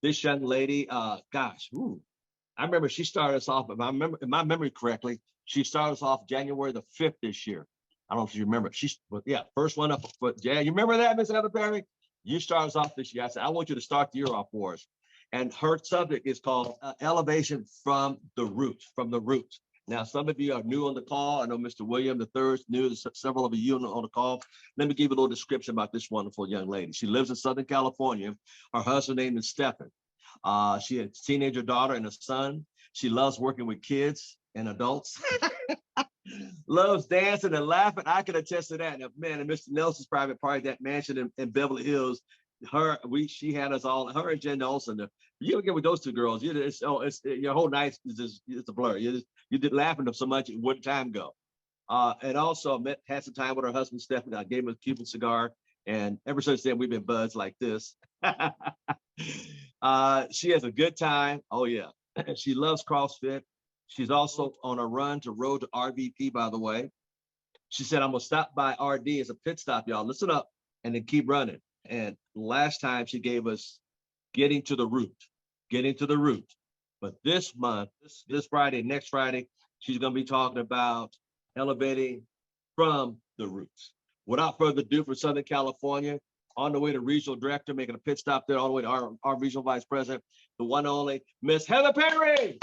This young lady, I remember she started us off, if my memory correctly, she started us off January the 5th this year. I don't know if you remember. But yeah, first one up. But yeah, you remember that, Miss Heather Perry? You started us off this year. I said, I want you to start the year off for us. And her subject is called Elevation from the Root, from the root. Now, some of you are new on the call. I know Mr. William III is new, several of you on the call. Let me give you a little description about this wonderful young lady. She lives in Southern California. Her husband name is Stephen. She has a teenager daughter and a son. She loves working with kids and adults. Loves dancing and laughing. I can attest to that. Now, man, in Mr. Nelson's private party, that mansion in Beverly Hills, she had us all, her and Jen Olsen. You don't get with those two girls. Your whole night is just, it's a blur. You did laughing so much, where'd time go? And also had some time with her husband, Stephanie. I gave him a Cuban cigar. And ever since then, we've been buds like this. She has a good time. Oh, yeah. She loves CrossFit. She's also on a run to Road to RVP, by the way. She said, I'm going to stop by RD as a pit stop, y'all. Listen up, and then keep running. And last time she gave us getting to the root. But this month, this Friday, next Friday, she's going to be talking about elevating from the roots. Without further ado, for Southern California, on the way to regional director, making a pit stop there, all the way to our regional vice president, the one and only Miss Heather Perry.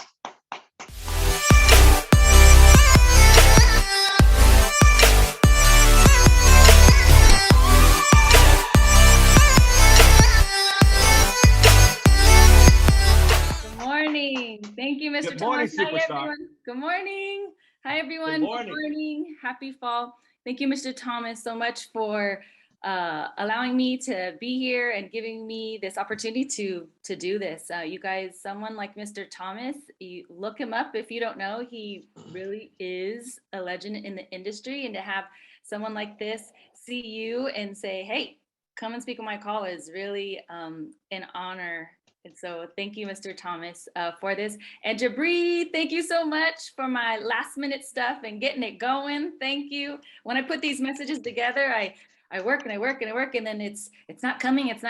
Thank you, Mr. Good morning, Thomas. superstar. Hi, everyone. Good morning. Hi, everyone. Good morning. Happy fall. Thank you, Mr. Thomas, so much for allowing me to be here and giving me this opportunity to do this. You guys, someone like Mr. Thomas, you look him up if you don't know. He really is a legend in the industry, and to have someone like this see you and say, hey, come and speak on my call is really an honor. And so thank you, Mr. Thomas, for this. And Jabri, thank you so much for my last minute stuff and getting it going. Thank you. When I put these messages together, I work and I work and I work, and then it's not coming, and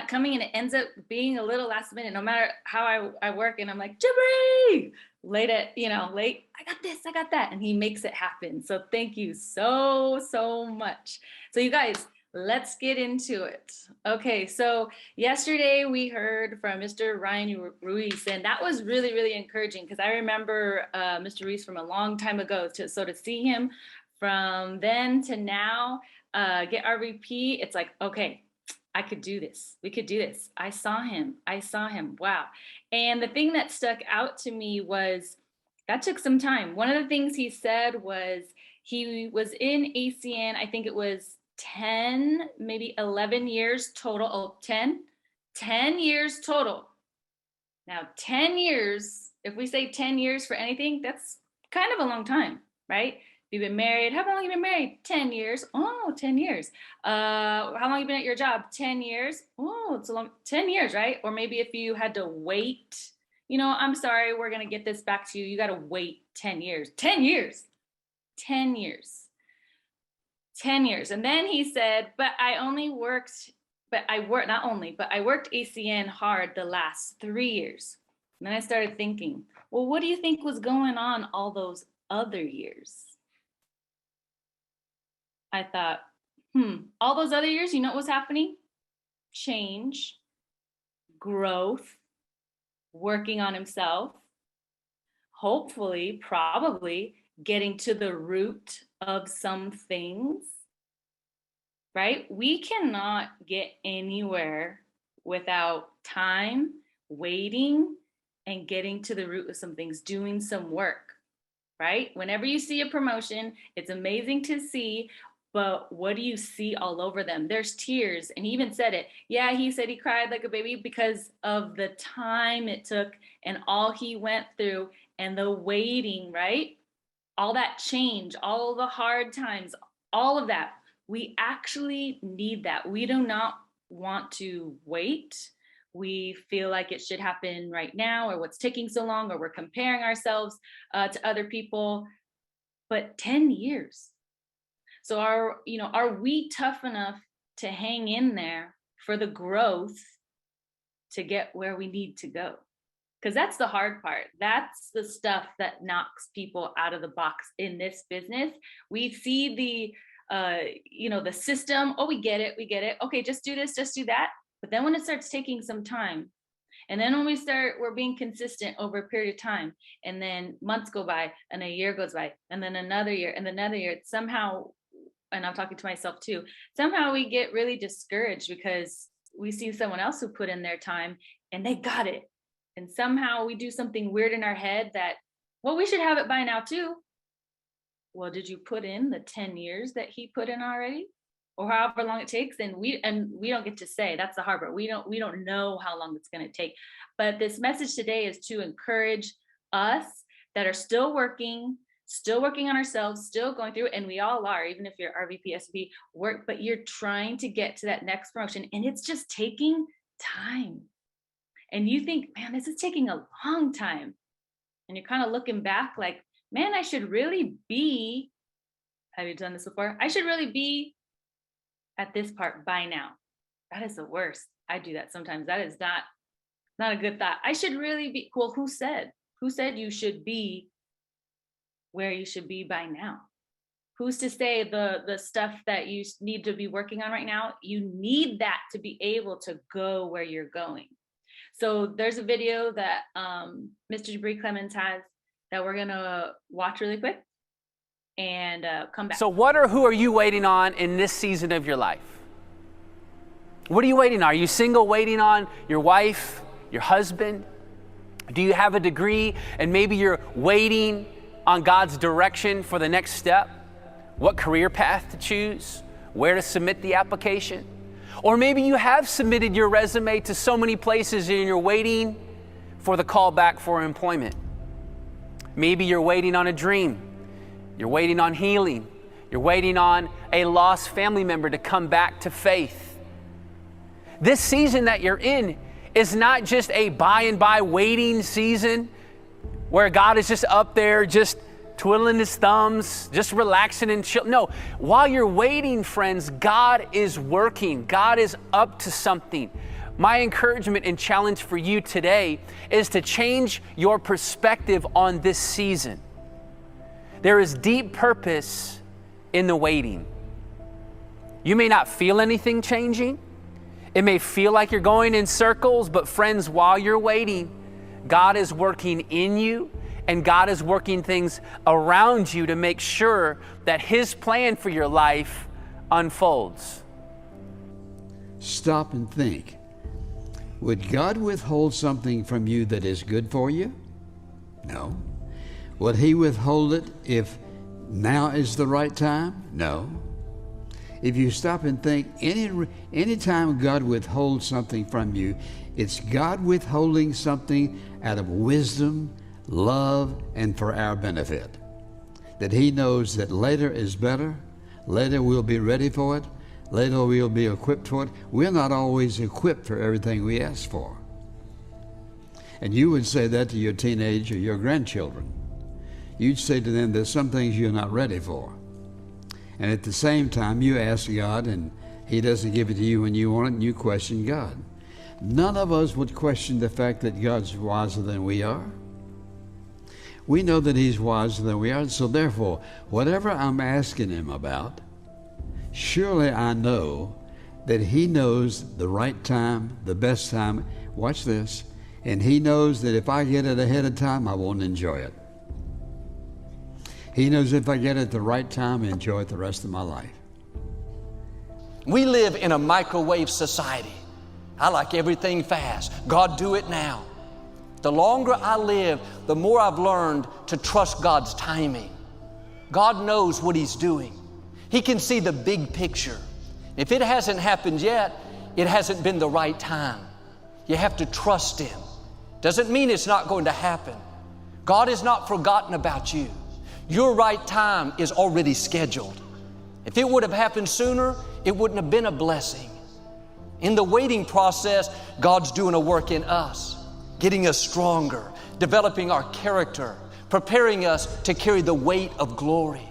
it ends up being a little last minute, no matter how I work. And I'm like, Jabri, late, I got this, I got that. And he makes it happen. So thank you so much. So you guys, let's get into it. Okay, so yesterday we heard from Mr. Ryan Ruiz, and that was really, really encouraging, because I remember Mr. Ruiz from a long time ago. So to see him from then to now get RVP, it's like, okay, I could do this. We could do this. I saw him. Wow. And the thing that stuck out to me was that took some time. One of the things he said was he was in ACN, I think it was 10, maybe 11 years total. Oh, 10 years total. Now, 10 years, if we say 10 years for anything, that's kind of a long time, right? You've been married. How long have you been married? 10 years. Oh, 10 years. How long have you been at your job? 10 years. Oh, it's a long 10 years, right? Or maybe if you had to wait, I'm sorry, we're going to get this back to you. You got to wait 10 years. 10 years. 10 years. 10 years. And then he said, I worked ACN hard the last 3 years. And then I started thinking, well, what do you think was going on all those other years? I thought, all those other years, you know what was happening? Change, growth, working on himself, hopefully, probably getting to the root of some things, right? We cannot get anywhere without time, waiting, and getting to the root of some things, doing some work, right? Whenever you see a promotion, it's amazing to see, but what do you see all over them? There's tears. And he even said it. Yeah, he said he cried like a baby because of the time it took and all he went through and the waiting, right? All that change, all the hard times, all of that. We actually need that. We do not want to wait. We feel like it should happen right now, or what's taking so long, or we're comparing ourselves to other people. But 10 years. So are we tough enough to hang in there for the growth to get where we need to go. Because that's the hard part. That's the stuff that knocks people out of the box in this business. We see the system. Oh, we get it. Okay, just do this, just do that. But then when it starts taking some time, and then when we're being consistent over a period of time, and then months go by, and a year goes by, and then another year, and another year, somehow, and I'm talking to myself too, somehow we get really discouraged because we see someone else who put in their time and they got it. And somehow we do something weird in our head that, well, we should have it by now too. Well, did you put in the 10 years that he put in already? Or however long it takes? And we don't get to say. That's the hard part. We don't know how long it's going to take. But this message today is to encourage us that are still working on ourselves, still going through, and we all are, even if you're RVP, SVP, work, but you're trying to get to that next promotion, and it's just taking time. And you think, man, this is taking a long time. And you're kind of looking back like, man, I should really be, have you done this before? I should really be at this part by now. That is the worst. I do that sometimes. That is not a good thought. I should really be, well, who said you should be where you should be by now? Who's to say the stuff that you need to be working on right now, you need that to be able to go where you're going. So there's a video that Mr. Jabri Clemens has that we're gonna watch really quick and come back. So who are you waiting on in this season of your life? What are you waiting on? Are you single, waiting on your wife, your husband? Do you have a degree and maybe you're waiting on God's direction for the next step? What career path to choose? Where to submit the application? Or maybe you have submitted your resume to so many places and you're waiting for the call back for employment. Maybe you're waiting on a dream. You're waiting on healing. You're waiting on a lost family member to come back to faith. This season that you're in is not just a by and by waiting season where God is just up there, just twiddling his thumbs, just relaxing and chill. No, while you're waiting, friends, God is working. God is up to something. My encouragement and challenge for you today is to change your perspective on this season. There is deep purpose in the waiting. You may not feel anything changing. It may feel like you're going in circles, but friends, while you're waiting, God is working in you and God is working things around you to make sure that his plan for your life unfolds. Stop and think. Would God withhold something from you that is good for you? No. Would he withhold it if now is the right time? No. If you stop and think, any time God withholds something from you, it's God withholding something out of wisdom, love, and for our benefit. That he knows that later is better, later we'll be ready for it, later we'll be equipped for it. We're not always equipped for everything we ask for. And you would say that to your teenage or your grandchildren. You'd say to them, there's some things you're not ready for. And at the same time, you ask God and he doesn't give it to you when you want it, and you question God. None of us would question the fact that God's wiser than we are. We know that he's wiser than we are, so therefore, whatever I'm asking him about, surely I know that he knows the right time, the best time. Watch this. And he knows that if I get it ahead of time, I won't enjoy it. He knows if I get it at the right time, I enjoy it the rest of my life. We live in a microwave society. I like everything fast. God, do it now. The longer I live, the more I've learned to trust God's timing. God knows what he's doing. He can see the big picture. If it hasn't happened yet, it hasn't been the right time. You have to trust him. Doesn't mean it's not going to happen. God has not forgotten about you. Your right time is already scheduled. If it would have happened sooner, it wouldn't have been a blessing. In the waiting process, God's doing a work in us, getting us stronger, developing our character, preparing us to carry the weight of glory.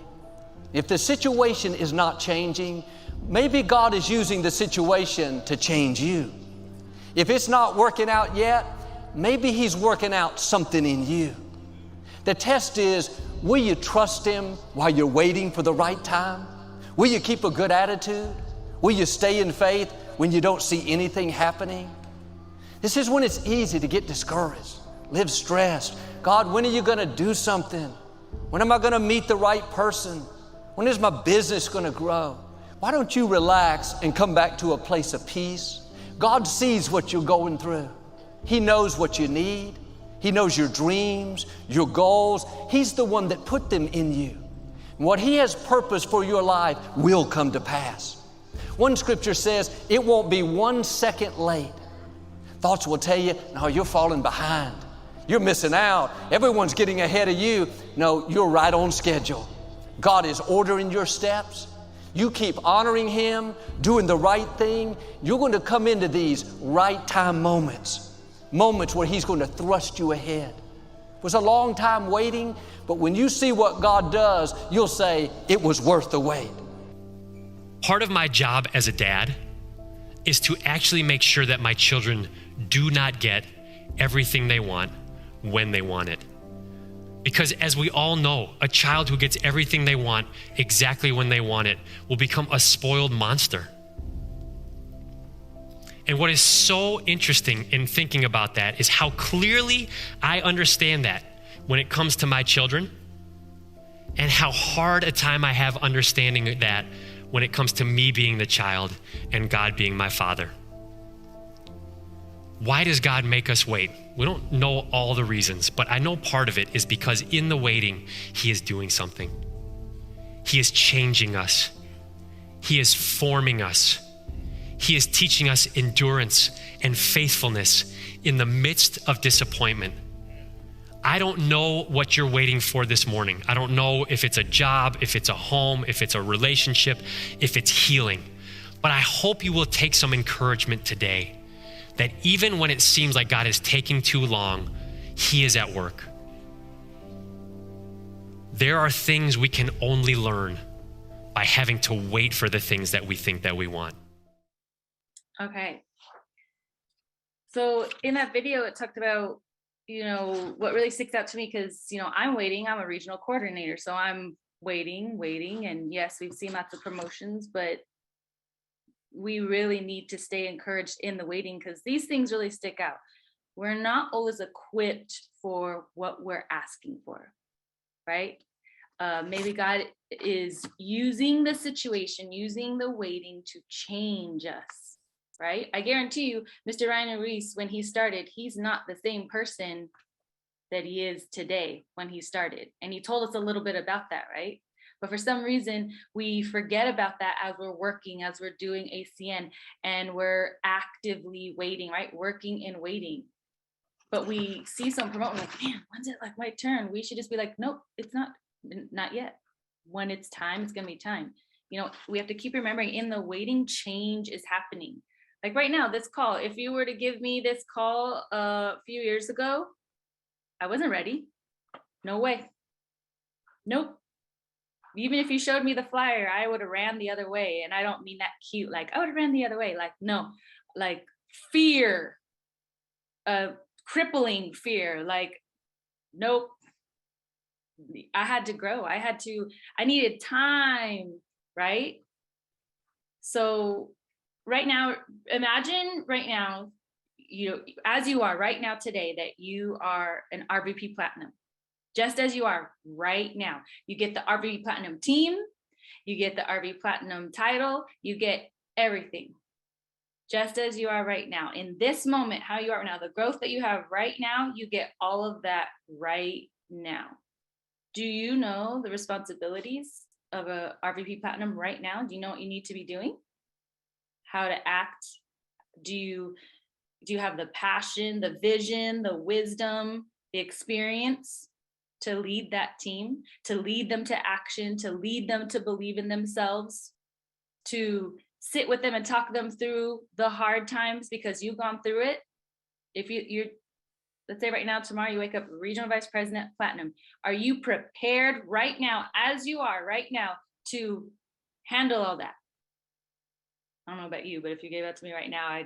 If the situation is not changing, maybe God is using the situation to change you. If it's not working out yet, maybe He's working out something in you. The test is, will you trust Him while you're waiting for the right time? Will you keep a good attitude? Will you stay in faith when you don't see anything happening? This is when it's easy to get discouraged, live stressed. God, when are you going to do something? When am I going to meet the right person? When is my business going to grow? Why don't you relax and come back to a place of peace? God sees what you're going through. He knows what you need. He knows your dreams, your goals. He's the one that put them in you. And what He has purpose for your life will come to pass. One scripture says, it won't be 1 second late. Thoughts will tell you, no, you're falling behind. You're missing out. Everyone's getting ahead of you. No, you're right on schedule. God is ordering your steps. You keep honoring Him, doing the right thing. You're going to come into these right time moments, moments where He's going to thrust you ahead. It was a long time waiting, but when you see what God does, you'll say, it was worth the wait. Part of my job as a dad is to actually make sure that my children do not get everything they want when they want it. Because as we all know, a child who gets everything they want exactly when they want it will become a spoiled monster. And what is so interesting in thinking about that is how clearly I understand that when it comes to my children, and how hard a time I have understanding that when it comes to me being the child and God being my father. Why does God make us wait? We don't know all the reasons, but I know part of it is because in the waiting, He is doing something. He is changing us. He is forming us. He is teaching us endurance and faithfulness in the midst of disappointment. I don't know what you're waiting for this morning. I don't know if it's a job, if it's a home, if it's a relationship, if it's healing. But I hope you will take some encouragement today that even when it seems like God is taking too long, He is at work. There are things we can only learn by having to wait for the things that we think that we want. Okay. So in that video, it talked about, what really sticks out to me, because, I'm waiting. I'm a regional coordinator, so I'm waiting. And yes, we've seen lots of promotions, but we really need to stay encouraged in the waiting, because these things really stick out. We're not always equipped for what we're asking for, right? Maybe God is using the situation, using the waiting to change us, right? I guarantee you, Mr. Ryan Reese, when he started, he's not the same person that he is today when he started. And he told us a little bit about that, right? But for some reason, we forget about that as we're working, as we're doing ACN, and we're actively waiting, right? Working and waiting. But we see some promoting, like, man, when's it like my turn? We should just be like, nope, it's not yet. When it's time, it's gonna be time. We have to keep remembering in the waiting, change is happening. Like right now, this call, if you were to give me this call a few years ago, I wasn't ready. No way. Nope. Even if you showed me the flyer, I would have ran the other way. And I don't mean that cute, like I would have ran the other way. Like, no, like fear, crippling fear, like, nope. I had to grow. I needed time, right? So right now, imagine right now, as you are right now today, that you are an RVP Platinum. Just as you are right now. You get the RV Platinum team, you get the RV Platinum title, you get everything. Just as you are right now. In this moment, how you are now, the growth that you have right now, you get all of that right now. Do you know the responsibilities of a RVP Platinum right now? Do you know what you need to be doing? How to act? Do you have the passion, the vision, the wisdom, the experience to lead that team, to lead them to action, to lead them to believe in themselves, to sit with them and talk them through the hard times because you've gone through it? If you're, let's say right now, tomorrow you wake up Regional Vice President Platinum. Are you prepared right now, as you are right now, to handle all that? I don't know about you, but if you gave that to me right now,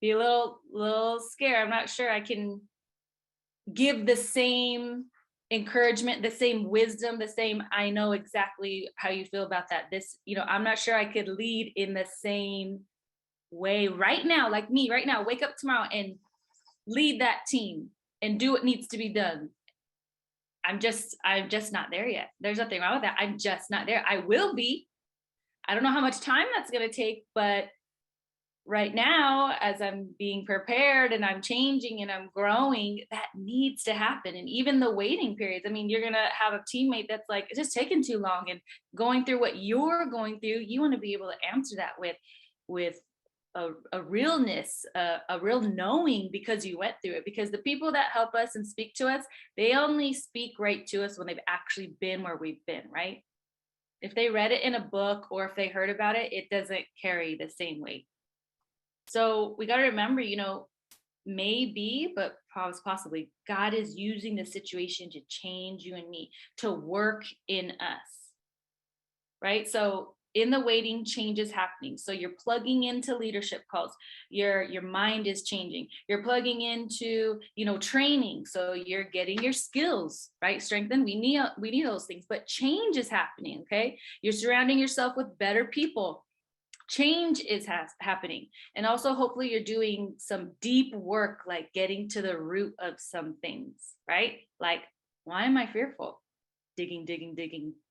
be a little scared. I'm not sure I can give the same encouragement, the same wisdom, the same, I know exactly how you feel about that. This, I'm not sure I could lead in the same way right now, like me right now, wake up tomorrow and lead that team and do what needs to be done. I'm just not there yet. There's nothing wrong with that. I'm just not there. I will be. I don't know how much time that's going to take, but right now, as I'm being prepared and I'm changing and I'm growing, that needs to happen. And even the waiting periods, I mean, you're going to have a teammate that's like, it's just taking too long, and going through what you're going through, you want to be able to answer that with a realness, a real knowing, because you went through it. Because the people that help us and speak to us, they only speak right to us when they've actually been where we've been, right? If they read it in a book or if they heard about it, it doesn't carry the same weight. So we got to remember, maybe, but possibly, God is using the situation to change you and me, to work in us, right? So in the waiting, change is happening. So you're plugging into leadership calls. Your mind is changing. You're plugging into, training. So you're getting your skills, right? Strengthened. We need those things, but change is happening. Okay. You're surrounding yourself with better people. Change is happening. And also, hopefully you're doing some deep work, like getting to the root of some things, right? Like, why am I fearful? Digging.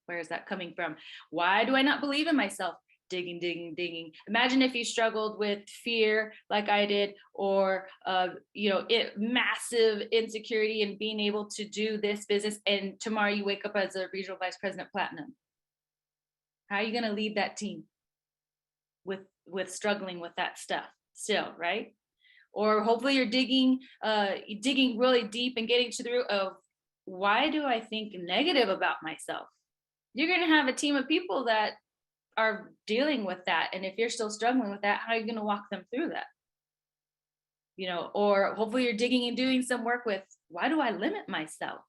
Where is that coming from? Why do I not believe in myself? Digging. Imagine if you struggled with fear like I did, or massive insecurity in being able to do this business, and tomorrow you wake up as a regional vice president platinum. How are you going to lead that team with struggling with that stuff still, right? Or hopefully you're digging really deep and getting to the root of, why do I think negative about myself? You're going to have a team of people that are dealing with that. And if you're still struggling with that, how are you going to walk them through that? Or hopefully you're digging and doing some work with, why do I limit myself?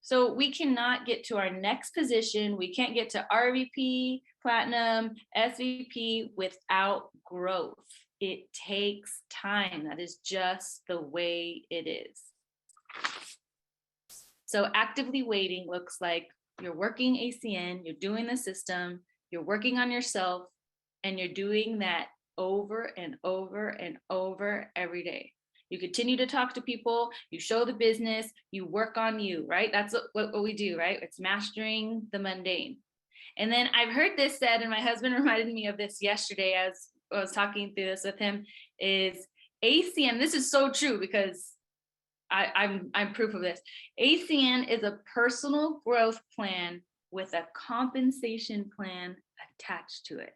So we cannot get to our next position. We can't get to RVP, platinum, SVP without growth. It takes time. That is just the way it is. So actively waiting looks like you're working ACN, you're doing the system, you're working on yourself, and you're doing that over and over and over every day. You continue to talk to people, you show the business, you work on you, right? That's what we do, right? It's mastering the mundane. And then I've heard this said, and my husband reminded me of this yesterday as I was talking through this with him, is ACN. This is so true, because I'm proof of this. ACN is a personal growth plan with a compensation plan attached to it.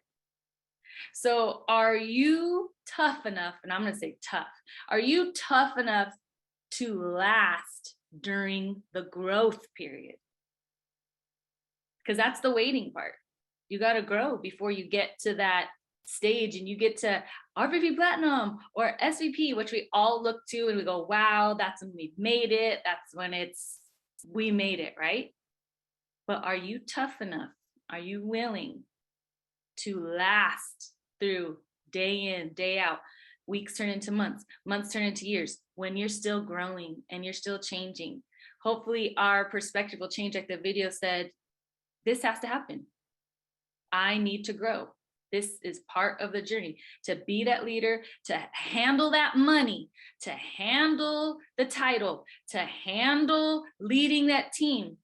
So are you tough enough, and I'm going to say tough, are you tough enough to last during the growth period? Because that's the waiting part. You got to grow before you get to that stage and you get to RVP Platinum or SVP, which we all look to and we go, wow, that's when we've made it. That's when we made it, right? But are you tough enough? Are you willing to last through day in, day out? Weeks turn into months, months turn into years, when you're still growing and you're still changing. Hopefully our perspective will change. Like the video said, this has to happen. I need to grow. This is part of the journey, to be that leader, to handle that money, to handle the title, to handle leading that team.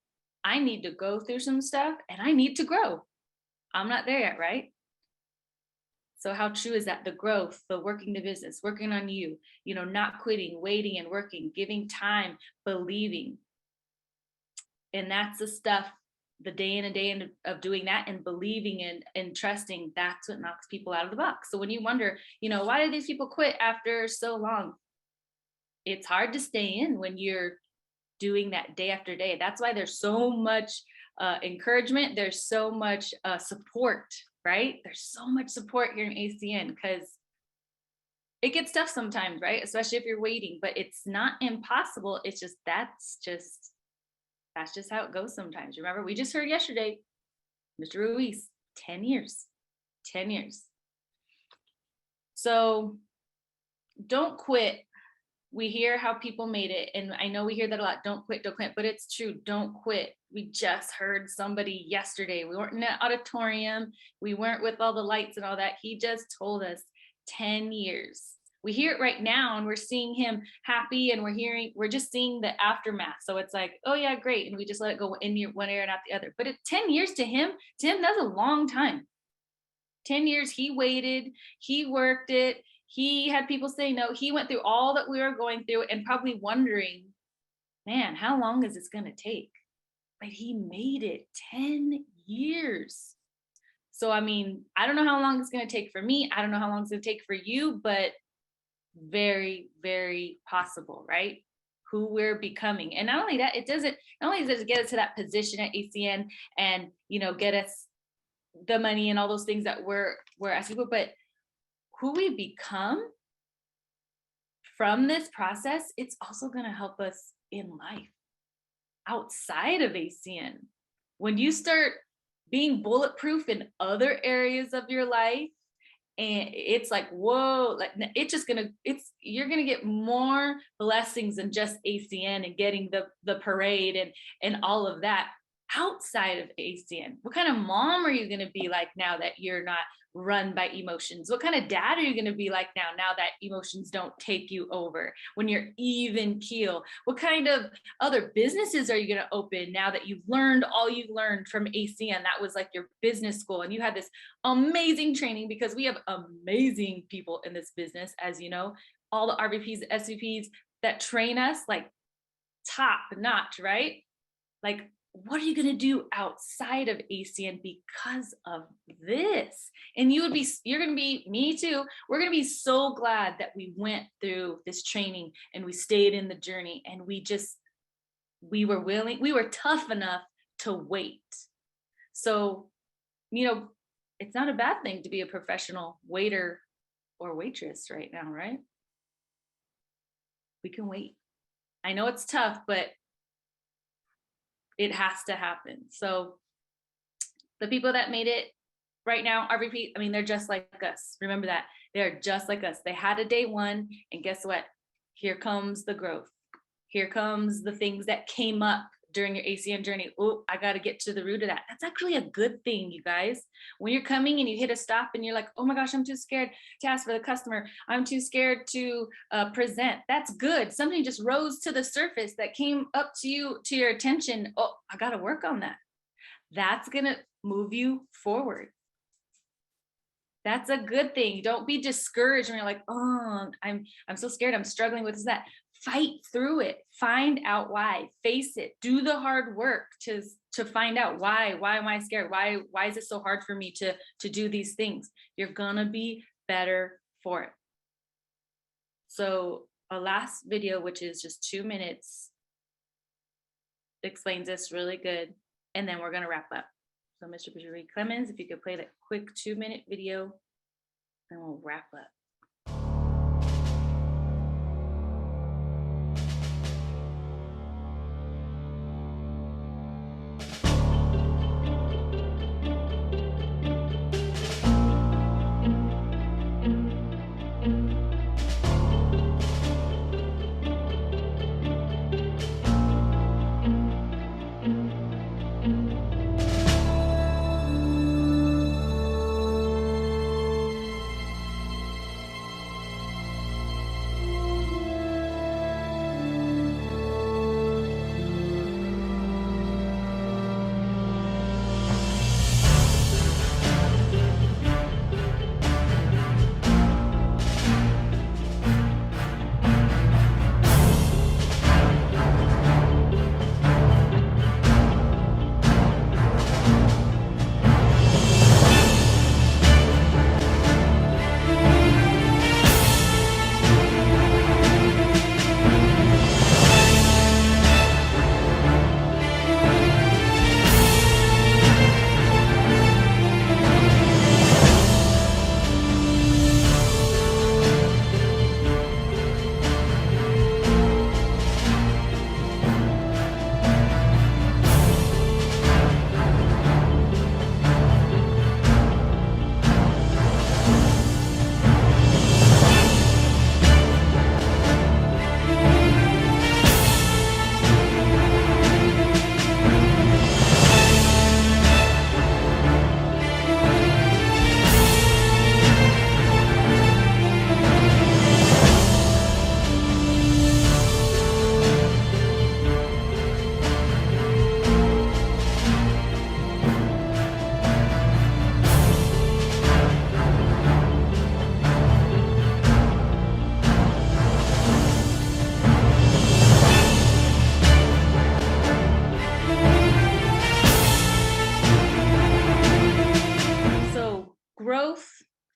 I need to go through some stuff and I need to grow. I'm not there yet, right? So how true is that? The growth, the working the business, working on you, not quitting, waiting and working, giving time, believing. And that's the stuff, the day in and day in of doing that and believing and trusting, that's what knocks people out of the box. So when you wonder, why did these people quit after so long? It's hard to stay in when you're doing that day after day. That's why there's so much encouragement. There's so much support, right? There's so much support here in ACN, because it gets tough sometimes, right? Especially if you're waiting, but it's not impossible. It's just, that's just how it goes sometimes. Remember, we just heard yesterday, Mr. Ruiz, 10 years. So don't quit. We hear how people made it, and I know we hear that a lot. Don't quit, but it's true. Don't quit. We just heard somebody yesterday. We weren't in an auditorium. We weren't with all the lights and all that. He just told us 10 years. We hear it right now, and we're seeing him happy, and we're just seeing the aftermath. So it's like, oh yeah, great. And we just let it go in one ear and out the other. But 10 years to him, that's a long time. 10 years, he waited, he worked it. He had people say no. He went through all that we were going through and probably wondering, man, how long is this going to take? But he made it 10 years. So, I mean, I don't know how long it's going to take for me. I don't know how long it's going to take for you, but very, very possible, right? Who we're becoming. And not only that, not only does it get us to that position at ACN and, get us the money and all those things that we're asking for, but who we become from this process, it's also going to help us in life outside of ACN. When you start being bulletproof in other areas of your life, and it's like, whoa, like you're going to get more blessings than just ACN and getting the parade and all of that outside of ACN. What kind of mom are you going to be like now that you're not run by emotions? What kind of dad are you going to be like now that emotions don't take you over, when you're even keel? What kind of other businesses are you going to open now that you've learned all you've learned from ACN? That was like your business school, and you had this amazing training, because we have amazing people in this business, as you know, all the RVPs, SVPs that train us like top notch, right? Like, what are you going to do outside of ACN because of this? And you're going to be, me too, we're going to be so glad that we went through this training and we stayed in the journey, and we were tough enough to wait. So, it's not a bad thing to be a professional waiter or waitress right now, right? We can wait. I know it's tough, but it has to happen. So the people that made it right now, RVP, I mean, they're just like us. Remember that. They're just like us. They had a day one, and guess what? Here comes the growth. Here comes the things that came up during your ACN journey. Oh, I got to get to the root of that. That's actually a good thing, you guys. When you're coming and you hit a stop and you're like, oh my gosh, I'm too scared to ask for the customer. I'm too scared to present. That's good. Something just rose to the surface that came up to you, to your attention. Oh, I got to work on that. That's going to move you forward. That's a good thing. Don't be discouraged when you're like, oh, I'm so scared. I'm struggling with that. Fight through it. Find out why. Face it. Do the hard work to find out why. Why am I scared? Why is it so hard for me to do these things? You're gonna be better for it. So a last video, which is just 2 minutes, explains this really good, and then we're gonna wrap up. So Mr. Peery Clemens, if you could play that quick 2-minute video, and we'll wrap up.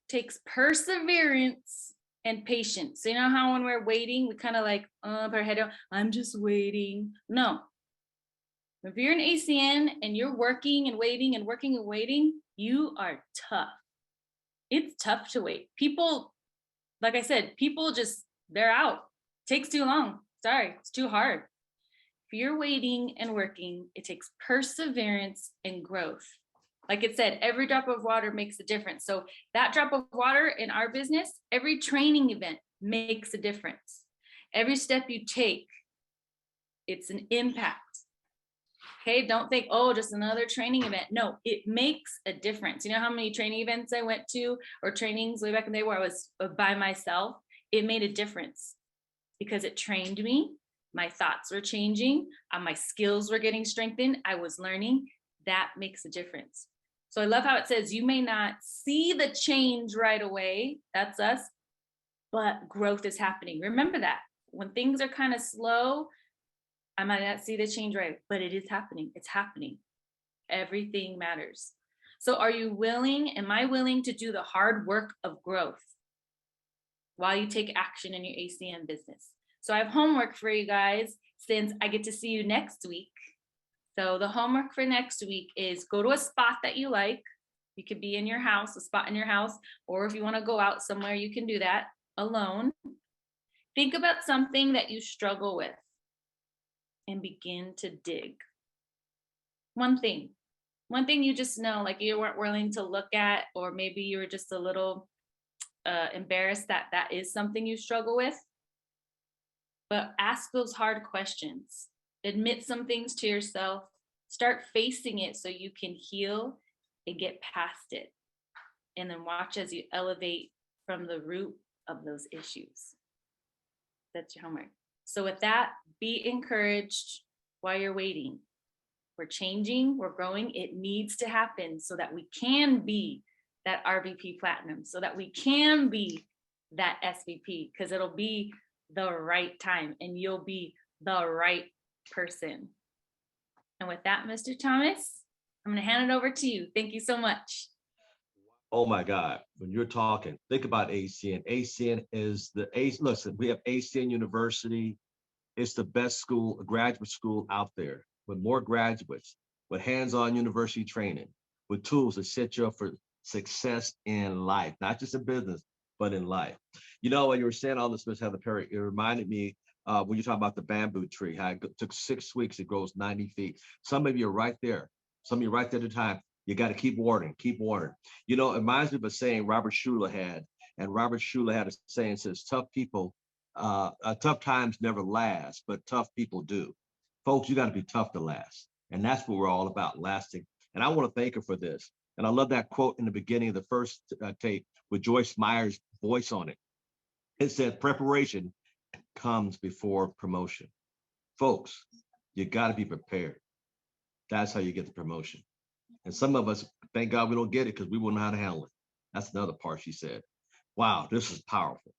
takes perseverance and patience. So you know how when we're waiting, we kind of like put our head down, I'm just waiting. No. If you're an ACN and you're working and waiting and working and waiting, you are tough. It's tough to wait. People, like I said, people just, they're out. Takes too long. Sorry, it's too hard. If you're waiting and working, it takes perseverance and growth. Like it said, every drop of water makes a difference. So that drop of water in our business, every training event makes a difference. Every step you take, it's an impact. Okay, don't think, oh, just another training event. No, it makes a difference. You know how many training events I went to or trainings way back in the day where I was by myself? It made a difference because it trained me. My thoughts were changing. My skills were getting strengthened. I was learning. That makes a difference. So I love how it says you may not see the change right away. That's us. But growth is happening. Remember that. When things are kind of slow, I might not see the change right, but it is happening. It's happening. Everything matters. So are you willing? Am I willing to do the hard work of growth while you take action in your ACN business? So I have homework for you guys since I get to see you next week. So the homework for next week is go to a spot that you like. You could be in your house, a spot in your house, or if you want to go out somewhere, you can do that alone. Think about something that you struggle with and begin to dig. One thing you just know, like you weren't willing to look at, or maybe you were just a little embarrassed that that is something you struggle with. But ask those hard questions. Admit some things to yourself. Start facing it so you can heal and get past it. And then watch as you elevate from the root of those issues. That's your homework. So with that, be encouraged while you're waiting. We're changing, we're growing. It needs to happen so that we can be that RVP Platinum, so that we can be that SVP, because it'll be the right time and you'll be the right person. And with that, Mr. Thomas, I'm going to hand it over to you. Thank you so much. Oh my God, when you're talking, think about ACN. ACN is listen, we have ACN University. It's the best school, graduate school out there with more graduates, with hands-on university training, with tools to set you up for success in life, not just in business, but in life. You know, when you were saying all this, Ms. Heather Peery, it reminded me when you talk about the bamboo tree, how it took 6 weeks, it grows 90 feet. Some of you are right there. Some of you right there at the time. You got to keep watering, keep watering. You know, it reminds me of a saying Robert Schuller had, and Robert Schuller had a saying that says, tough times never last, but tough people do. Folks, you got to be tough to last. And that's what we're all about, lasting. And I want to thank her for this. And I love that quote in the beginning of the first tape with Joyce Meyer's voice on it. It said, preparation comes before promotion. Folks, you got to be prepared. That's how you get the promotion. And some of us, thank God we don't get it because we wouldn't know how to handle it. That's another part she said. Wow, this is powerful.